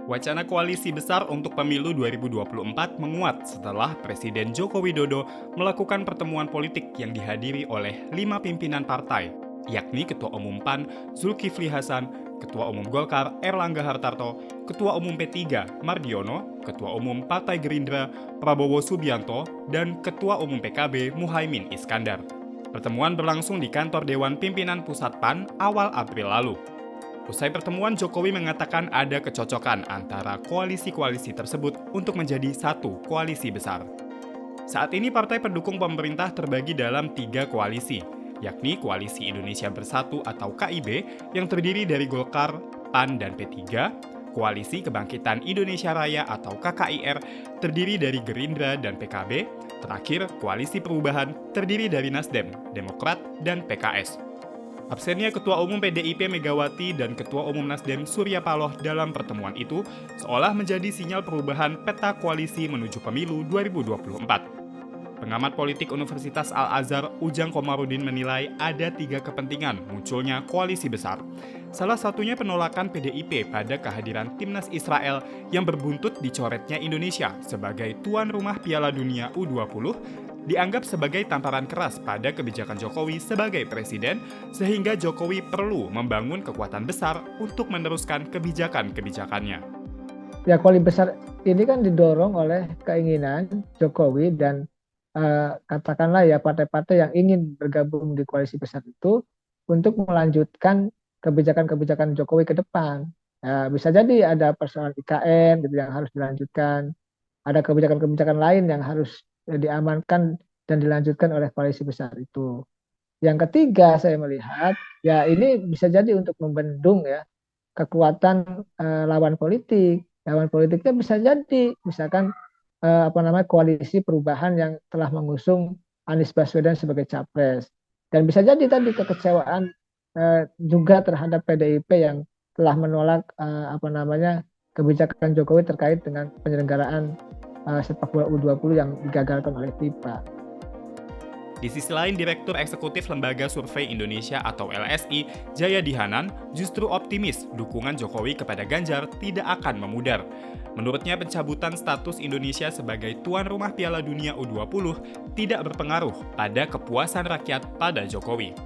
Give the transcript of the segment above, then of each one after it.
Wacana koalisi besar untuk pemilu 2024 menguat setelah Presiden Joko Widodo melakukan pertemuan politik yang dihadiri oleh 5 pimpinan partai, yakni Ketua Umum PAN Zulkifli Hasan, Ketua Umum Golkar Erlangga Hartarto, Ketua Umum P3 Mardiono, Ketua Umum Partai Gerindra Prabowo Subianto, dan Ketua Umum PKB Muhaimin Iskandar. Pertemuan berlangsung di kantor Dewan Pimpinan Pusat PAN awal April lalu. Usai pertemuan, Jokowi mengatakan ada kecocokan antara koalisi-koalisi tersebut untuk menjadi satu koalisi besar. Saat ini partai pendukung pemerintah terbagi dalam 3 koalisi, yakni Koalisi Indonesia Bersatu atau KIB yang terdiri dari Golkar, PAN, dan P3, Koalisi Kebangkitan Indonesia Raya atau KKIR terdiri dari Gerindra dan PKB, terakhir Koalisi Perubahan terdiri dari Nasdem, Demokrat, dan PKS. Absennya Ketua Umum PDIP Megawati dan Ketua Umum Nasdem Surya Paloh dalam pertemuan itu seolah menjadi sinyal perubahan peta koalisi menuju pemilu 2024. Pengamat politik Universitas Al-Azhar Ujang Komarudin menilai ada 3 kepentingan munculnya koalisi besar. Salah satunya penolakan PDIP pada kehadiran Timnas Israel yang berbuntut dicoretnya Indonesia sebagai tuan rumah Piala Dunia U20 dianggap sebagai tamparan keras pada kebijakan Jokowi sebagai presiden, sehingga Jokowi perlu membangun kekuatan besar untuk meneruskan kebijakan-kebijakannya. Ya, koalisi besar ini kan didorong oleh keinginan Jokowi dan katakanlah ya partai-partai yang ingin bergabung di koalisi besar itu untuk melanjutkan kebijakan-kebijakan Jokowi ke depan. Bisa jadi ada persoalan IKN gitu yang harus dilanjutkan, ada kebijakan-kebijakan lain yang harus diamankan dan dilanjutkan oleh koalisi besar itu. Yang ketiga saya melihat ya ini bisa jadi untuk membendung ya kekuatan lawan politik. Lawan politiknya bisa jadi misalkan koalisi perubahan yang telah mengusung Anies Baswedan sebagai capres. Dan bisa jadi tadi kekecewaan juga terhadap PDIP yang telah menolak kebijakan Jokowi terkait dengan penyelenggaraan sepak bola U20 yang digagalkan oleh FIFA. Di sisi lain, Direktur Eksekutif Lembaga Survei Indonesia atau LSI, Jayadi Hanan, justru optimis dukungan Jokowi kepada Ganjar tidak akan memudar. Menurutnya, pencabutan status Indonesia sebagai tuan rumah Piala Dunia U20 tidak berpengaruh pada kepuasan rakyat pada Jokowi.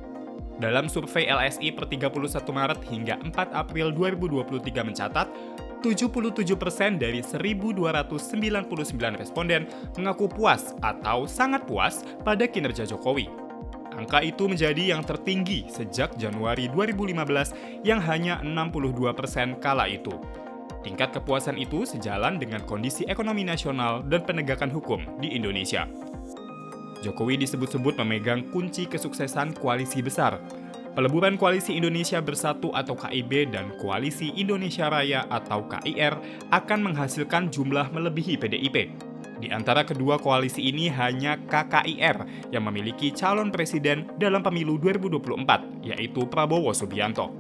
Dalam survei LSI per 31 Maret hingga 4 April 2023 mencatat, 77% dari 1.299 responden mengaku puas atau sangat puas pada kinerja Jokowi. Angka itu menjadi yang tertinggi sejak Januari 2015 yang hanya 62% kala itu. Tingkat kepuasan itu sejalan dengan kondisi ekonomi nasional dan penegakan hukum di Indonesia. Jokowi disebut-sebut memegang kunci kesuksesan koalisi besar. Peleburan Koalisi Indonesia Bersatu atau KIB dan Koalisi Indonesia Raya atau KIR akan menghasilkan jumlah melebihi PDIP. Di antara kedua koalisi ini hanya KKIR yang memiliki calon presiden dalam pemilu 2024, yaitu Prabowo Subianto.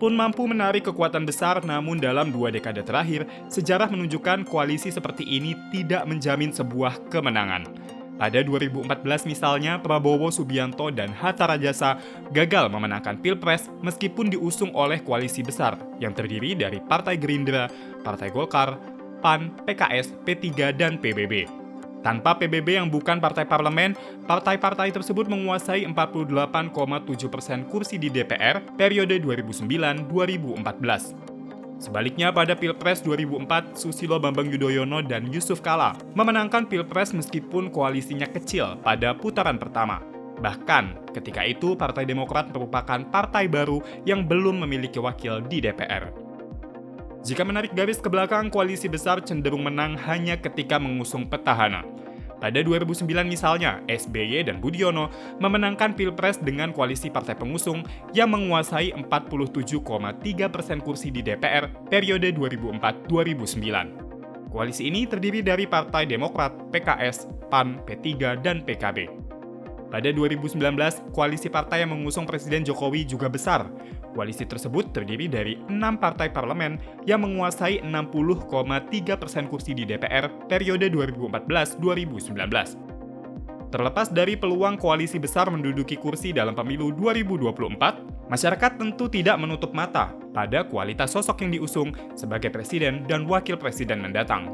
Pun mampu menarik kekuatan besar, namun dalam 2 dekade terakhir, sejarah menunjukkan koalisi seperti ini tidak menjamin sebuah kemenangan. Pada 2014 misalnya, Prabowo Subianto dan Hatta Rajasa gagal memenangkan Pilpres meskipun diusung oleh koalisi besar yang terdiri dari Partai Gerindra, Partai Golkar, PAN, PKS, P3, dan PBB. Tanpa PBB yang bukan partai parlemen, partai-partai tersebut menguasai 48,7% kursi di DPR periode 2009-2014. Sebaliknya pada Pilpres 2004, Susilo Bambang Yudhoyono dan Yusuf Kala memenangkan Pilpres meskipun koalisinya kecil pada putaran pertama. Bahkan ketika itu Partai Demokrat merupakan partai baru yang belum memiliki wakil di DPR. Jika menarik garis ke belakang, koalisi besar cenderung menang hanya ketika mengusung petahana. Pada 2009 misalnya, SBY dan Budiono memenangkan Pilpres dengan koalisi partai pengusung yang menguasai 47,3% kursi di DPR periode 2004-2009. Koalisi ini terdiri dari Partai Demokrat, PKS, PAN, P3, dan PKB. Pada 2019, koalisi partai yang mengusung Presiden Jokowi juga besar. Koalisi tersebut terdiri dari 6 partai parlemen yang menguasai 60,3% kursi di DPR periode 2014-2019. Terlepas dari peluang koalisi besar menduduki kursi dalam pemilu 2024, Masyarakat tentu tidak menutup mata pada kualitas sosok yang diusung sebagai presiden dan wakil presiden mendatang.